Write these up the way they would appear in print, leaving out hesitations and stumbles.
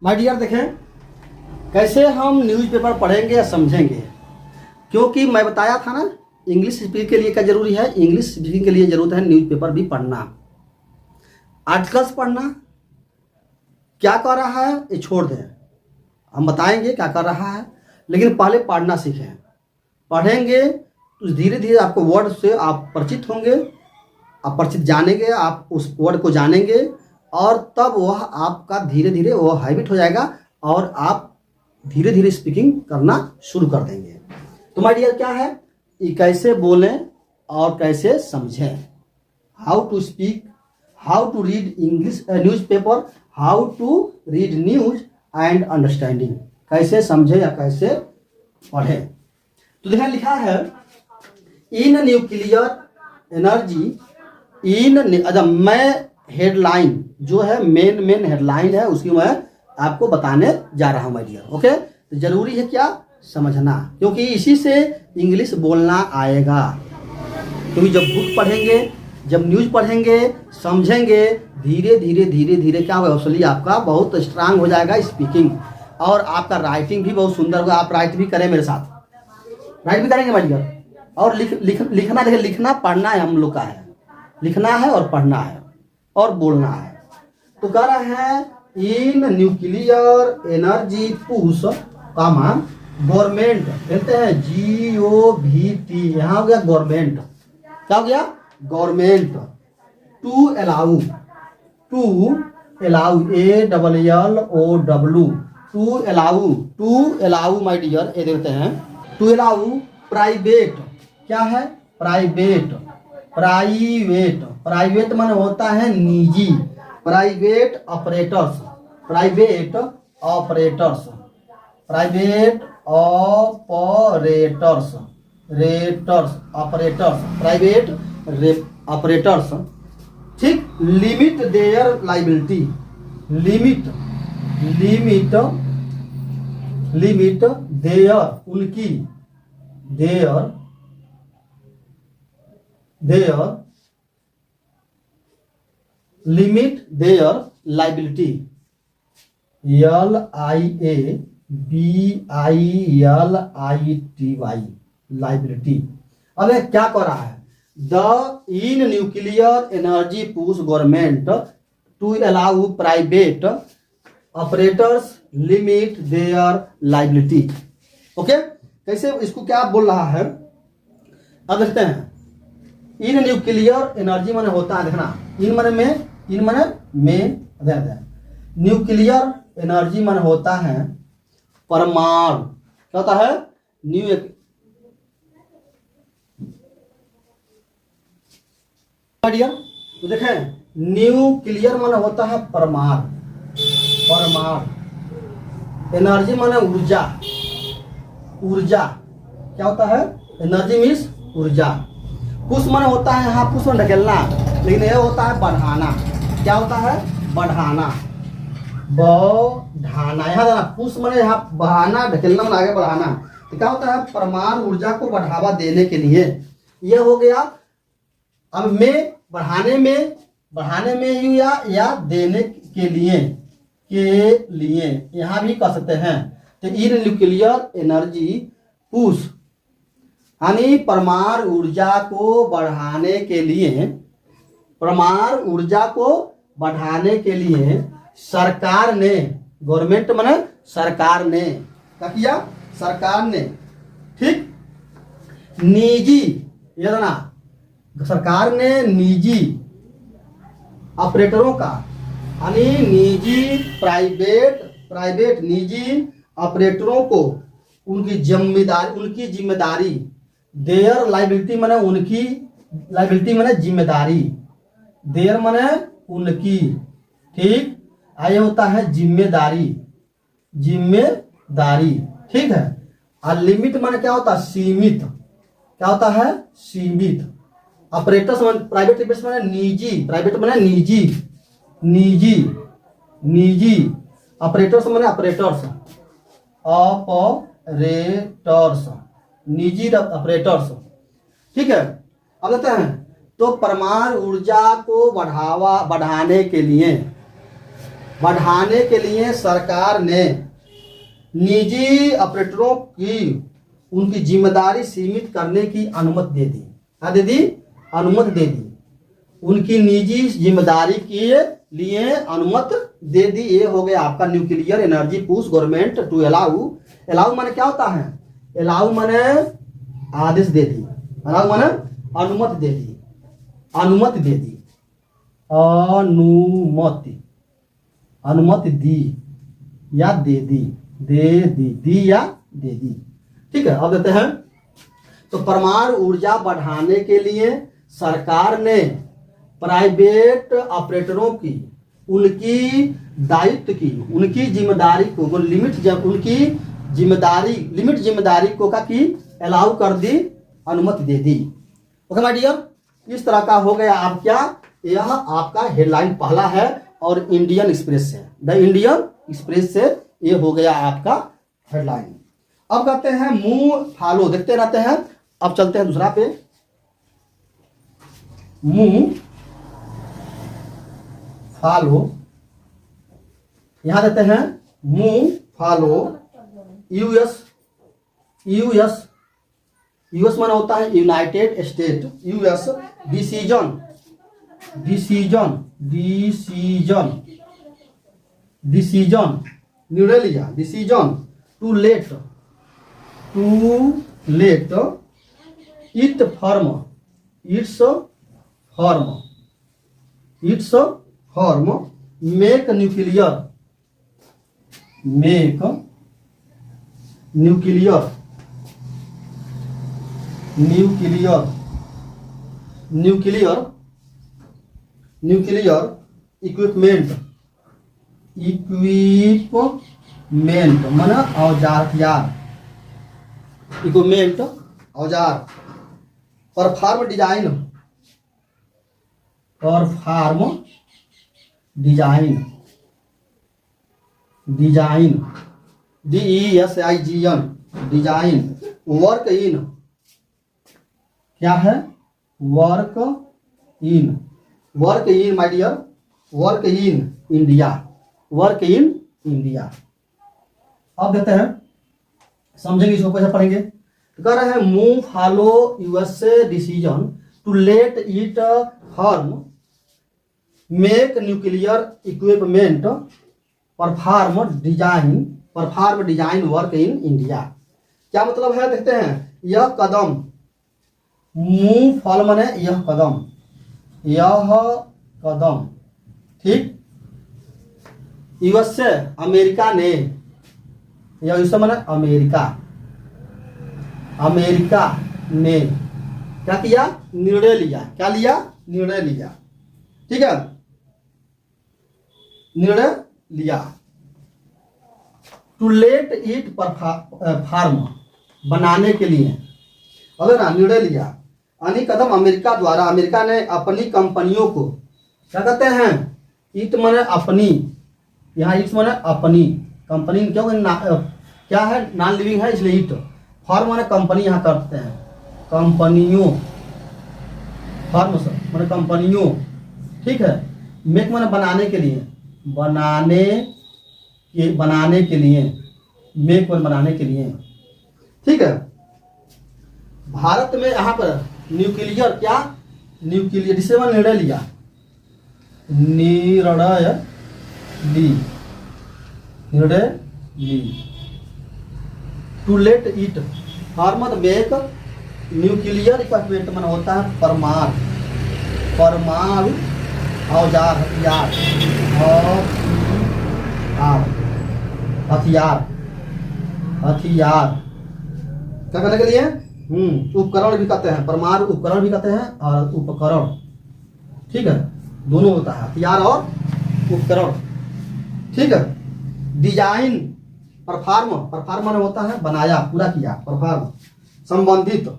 My dear, देखें कैसे हम न्यूज़पेपर पढ़ेंगे या समझेंगे। क्योंकि मैं बताया था ना, इंग्लिश स्पीकिंग के लिए क्या जरूरी है। इंग्लिश स्पीकिंग के लिए जरूरत है न्यूज़पेपर भी पढ़ना, आर्टिकल्स पढ़ना। क्या कर रहा है ये छोड़ दें, हम बताएंगे क्या कर रहा है, लेकिन पहले पढ़ना सीखें। पढ़ेंगे तो धीरे धीरे आपको वर्ड से आप परिचित होंगे, आप परिचित जानेंगे, आप उस वर्ड को जानेंगे और तब वह आपका धीरे धीरे वह हैबिट हो जाएगा और आप धीरे धीरे स्पीकिंग करना शुरू कर देंगे। तो माय डियर, क्या है ये, कैसे बोलें और कैसे समझें। How to speak, how to read English newspaper, how to read news and understanding. कैसे समझे या कैसे पढ़ें। तो देखा लिखा है इन न्यूक्लियर एनर्जी इन। मैं हेडलाइन जो है मेन हेडलाइन है उसकी मैं आपको बताने जा रहा हूं माय डियर। ओके, तो जरूरी है क्या समझना, क्योंकि इसी से इंग्लिश बोलना आएगा। क्योंकि जब बुक पढ़ेंगे, जब न्यूज़ पढ़ेंगे, समझेंगे, धीरे धीरे धीरे धीरे क्या होगा, असली आपका बहुत स्ट्रांग हो जाएगा स्पीकिंग, और आपका राइटिंग भी बहुत सुंदर होगा। आप राइट भी करें मेरे साथ, राइट भी करेंगे माय डियर। और लिखना, देखिए लिखना पढ़ना है, हम लोग का है लिखना है और पढ़ना है और बोलना है। तो कह रहे हैं इन न्यूक्लियर एनर्जी पुश कामा गवर्नमेंट, कहते हैं GOVT, यहाँ हो गया गवर्नमेंट। क्या हो गया government. To allow ALLOW, to allow my dear, ये देखते हैं टू अलाउ प्राइवेट। क्या है प्राइवेट माने होता है निजी। प्राइवेट ऑपरेटर्स ठीक। Limit their liability, limit their उनकी, their limit their liability, LIABILITY, liability. अब ये क्या कर रहा है, the in nuclear energy push government to allow private operators limit their liability. Okay, कैसे इसको क्या बोल रहा है, अब देखते हैं। इन न्यूक्लियर एनर्जी माने होता है, देखना इन माने में न्यूक्लियर एनर्जी माने होता है परमाणु। क्या होता है तो देखें न्यूक्लियर माने होता है परमाणु, एनर्जी माने ऊर्जा। क्या होता है एनर्जी मीन्स ऊर्जा। पुश माने होता है यहाँ पुश में ढकेलना, लेकिन यह होता है बढ़ाना। क्या होता है बढ़ाना, यहाँ देना। पुश माने यहाँ बढ़ाना, ढकेलना माने आगे बढ़ाना। तो क्या होता है परमाणु ऊर्जा को बढ़ावा देने के लिए, यह हो गया। अब में बढ़ाने में ही या देने के लिए यहाँ भी कर सकते हैं। तो इन न्यूक्लियर एनर्जी पुश यानी परमाणु ऊर्जा को बढ़ाने के लिए सरकार ने, गवर्नमेंट माने सरकार ने, क्या किया सरकार ने, ठीक। निजी, ये ना सरकार ने निजी ऑपरेटरों का यानी निजी प्राइवेट निजी ऑपरेटरों को उनकी जिम्मेदारी देयर लाइबिलिटी माने उनकी, लाइबिलिटी माने जिम्मेदारी, देयर माने उनकी, ठीक। आगे होता है जिम्मेदारी, ठीक है। और लिमिट माने क्या होता है सीमित। क्या होता है सीमित। ऑपरेटर्स माने प्राइवेट माने निजी, प्राइवेट माने निजी ऑपरेटर्स माने ऑपरेटर्स, निजी ऑपरेटर्स, ठीक है। अब देखते हैं तो परमाणु ऊर्जा को बढ़ाने के लिए बढ़ाने के लिए सरकार ने निजी ऑपरेटरों की उनकी जिम्मेदारी सीमित करने की अनुमति दे दी। क्या दे दी? अनुमति दे दी। उनकी निजी जिम्मेदारी के लिए अनुमति दे दी। ये हो गया आपका nuclear energy push government to allow. Allow माने क्या होता है? अलाउ माने आदेश दे दी, अलाउ माने अनुमति दे दी, अनुमति दे दी, अनुमति, अनुमति दी या दे दी, दे दी या दे दी। ठीक है, अब देते हैं तो परमाणु ऊर्जा बढ़ाने के लिए सरकार ने प्राइवेट ऑपरेटरों की उनकी दायित्व की उनकी जिम्मेदारी को उनकी लिमिट जिम्मेदारी को का की अलाउ कर दी, अनुमति दे दी। ओके माय डियर, इस तरह का हो गया। आप क्या, यह आपका हेडलाइन पहला है और इंडियन एक्सप्रेस से, द इंडियन एक्सप्रेस से ये हो गया आपका हेडलाइन। अब कहते हैं मूव फॉलो, देखते रहते हैं। अब चलते हैं दूसरा पे, मूव फॉलो। यहां देते हैं move follow US. US US माना होता है United State. US decision, decision, decision, decision, निर्णय लिया, decision to let it form, its form, its form make nuclear, make nuclear, nuclear, nuclear, nuclear equipment, equipment माना औजार, हथियार, इक्विपमेंट औजार, perform design, perform design, design, DESIGN, design, work in, क्या है? Work in, work in my dear, work in India, work in India. अब देते हैं, समझेंगे इसको, कैसे पढ़ेंगे। तो कह रहे हैं move follow USA decision to let it form make nuclear equipment perform design work in India. क्या मतलब है देखते हैं। यह कदम, मूव फॉलो माने यह कदम, यह कदम, ठीक, यूएसए अमेरिका ने, यह यूएसए माने अमेरिका, अमेरिका ने क्या किया? निर्णय लिया। क्या लिया? निर्णय लिया। ठीक है, निर्णय लिया टू लेट इट फॉर्म, बनाने के लिए, अगर ना निर्णय लिया, यानी कदम अमेरिका द्वारा, अमेरिका ने अपनी कंपनियों को, क्या कहते हैं? इट माने अपनी, यहाँ इट माने अपनी, कंपनी क्यों क्या है? नॉन लिविंग है इसलिए इट, फॉर्म माने कंपनी यहाँ करते हैं, कंपनियों, फॉर्म माने कंपनियों, ठीक है, मेक माने बनाने के लिए, बनाने के लिए, मेक माने बनाने के लिए, ठीक है। भारत में यहाँ पर न्यूक्लियर, क्या? न्यूक्लियर, जिससे मैंने निर्णय लिया, निर्णय ली to let it form make nuclear equipment माना होता है परमाणु औजार, हथियार, हथियार, हथियार क्या करने के लिए? उपकरण भी कहते हैं, परमाणु उपकरण भी कहते हैं और उपकरण, ठीक है, दोनों होता है, हथियार और उपकरण, ठीक है। डिजाइन, परफॉर्म माने होता है बनाया, पूरा किया, परफॉर्म, संबंधित,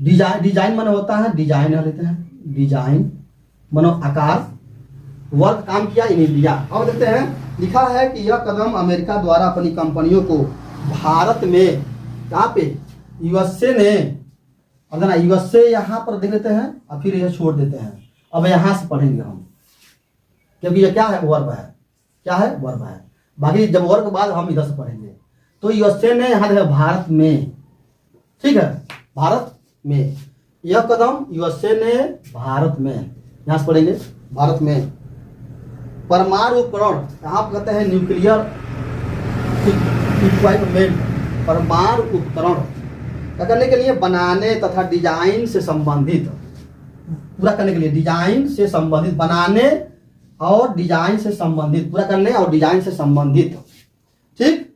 डिजाइन माने होता है डिजाइन लेते हैं, डिजाइन मानो आकार, वर्क काम किया इन इंडिया। अब देखते हैं, लिखा है कि यह कदम अमेरिका द्वारा अपनी कंपनियों को भारत में, कहाँ पे? यूएसए ने, अगर यूएसए यहाँ पर देख लेते हैं और फिर यह छोड़ देते हैं। अब यहाँ से पढ़ेंगे हम, क्योंकि ये क्या है, वर्ब है। क्या है, वर्ब है। बाकी जब वर्ब के बाद हम इधर से पढ़ेंगे। तो यूएसए ने यहाँ देखा भारत में, ठीक है, भारत में। यह कदम यूएसए ने भारत में, यहाँ से पढ़ेंगे भारत में। परमाणु उपकरण, यहाँ पर कहते हैं न्यूक्लियर इक्विपमेंट। परमाणु उपकरण क्या करने के लिए, बनाने तथा डिजाइन से संबंधित, पूरा करने के लिए, डिजाइन से संबंधित, बनाने और डिजाइन से संबंधित, पूरा करने और डिजाइन से संबंधित, ठीक,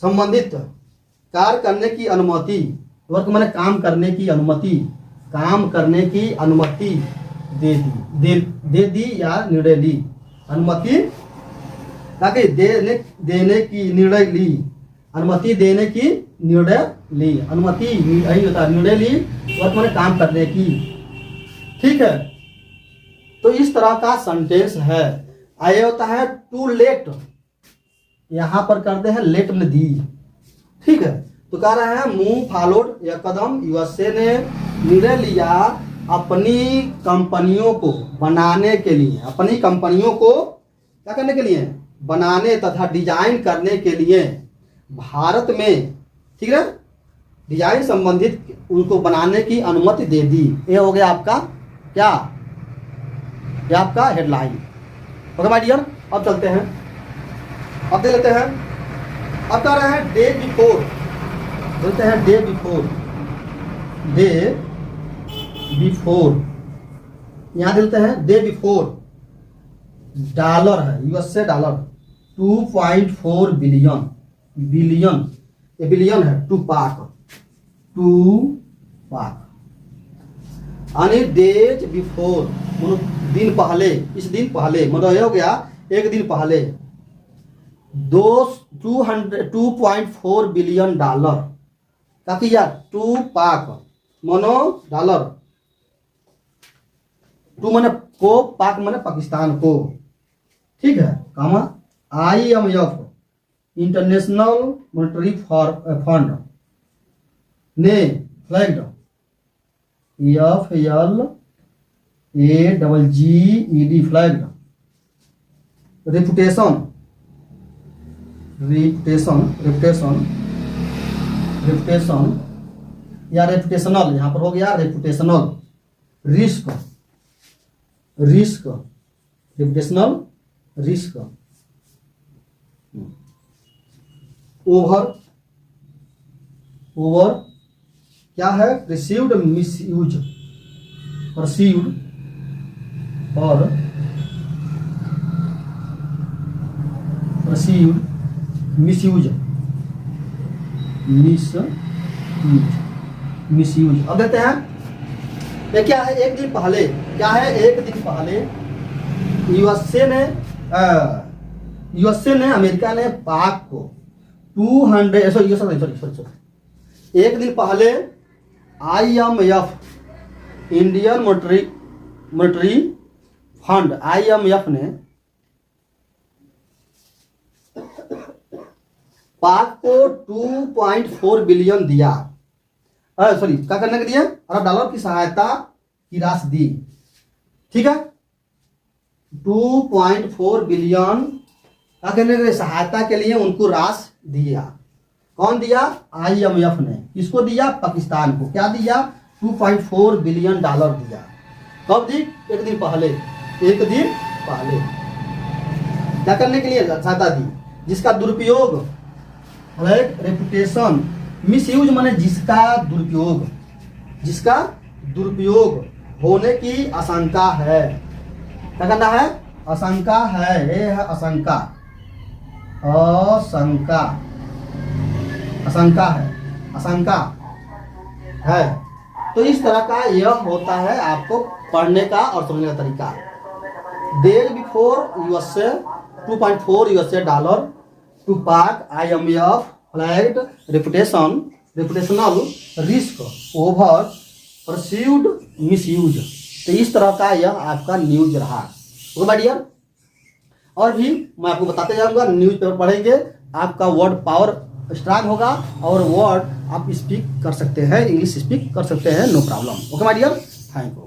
संबंधित कार्य करने की अनुमति, वर्क मैंने काम करने की अनुमति, काम करने की अनुमति दे दी या निर्णय ली, अनुमति ताकि देने की निर्णय ली, अनुमति देने की निर्णय ली, अनुमति यही होता है, निर्णय ली, वर्क मैंने काम करने की, ठीक है। तो इस तरह का सेंटेंस है। आए होता है टू लेट, यहां पर करते हैं लेट में दी, ठीक है। तो कह रहे हैं मूव फॉलोड, यह कदम यूएसए ने निर्णय लिया अपनी कंपनियों को बनाने के लिए, अपनी कंपनियों को क्या करने के लिए, बनाने तथा डिजाइन करने के लिए भारत में, ठीक है, डिजाइन संबंधित उनको बनाने की अनुमति दे दी। ये हो गया आपका क्या, ये आपका हेडलाइन। ओके माय डियर, अब चलते हैं, अब देख लेते हैं। अब कह रहे हैं डे बिफोर, बोलते हैं डे बिफोर, डे बिफोर, यहां देते हैं डे बिफोर, डॉलर है, यूएसए डॉलर 2.4 बिलियन, बिलियन, ये बिलियन है, टू पाक, यानी डेज बिफोर, दिन पहले, इस दिन पहले, मतलब ये हो गया एक दिन पहले, 2.4 बिलियन डॉलर का किया, टू पाक मनो डॉलर, टू मने को, पाक मने पाकिस्तान को, ठीक है, कामा IMF इंटरनेशनल मॉनेटरी फंड ने फ्लैग्ड, FLAGGED फ्लैग्ड रेपुटेशन या रेपुटेशनल, यहां पर हो गया reputational risk, reputational risk over क्या है, परसीव्ड मिसयूज, परसीव्ड और परसीव्ड मिसयूज, मिसयूज। अब देते हैं ये क्या है, एक दिन पहले, क्या है, एक दिन पहले यूएसए ने अमेरिका ने पाक को 200 सॉरी एक दिन पहले IMF Indian monetary fund, IMF ने पाक को 2.4 बिलियन दिया, सॉरी क्या करने के लिए, अरब डॉलर की सहायता की राशि दी, ठीक है, 2.4 बिलियन क्या करने के लिए, सहायता के लिए उनको राशि दिया। कौन दिया, IMF ने, किसको दिया, पाकिस्तान को, क्या दिया, 2.4 बिलियन डॉलर दिया। कब दी, एक दिन पहले, एक दिन पहले, क्या करने के लिए, सहायता दी, जिसका दुरुपयोग, रेपुटेशन, मिसयूज माने जिसका दुरुपयोग, जिसका दुरुपयोग होने की आशंका है, क्या करना है, आशंका है, ये है आशंका, आशंका, आशंका है, आशंका है। तो इस तरह का यह होता है आपको पढ़ने का और समझने का तरीका। Days before USA 2.4 USA dollar to Pak IMF flagged reputational risk over perceived misuse. तो इस तरह का यह आपका न्यूज रहा। ओके माय डियर, और भी मैं आपको बताते जाऊंगा, न्यूज पेपर पढ़ेंगे, आपका वर्ड पावर स्ट्रांग होगा और वर्ड आप स्पीक कर सकते हैं, इंग्लिश स्पीक कर सकते हैं, no problem. Okay my dear, thank you.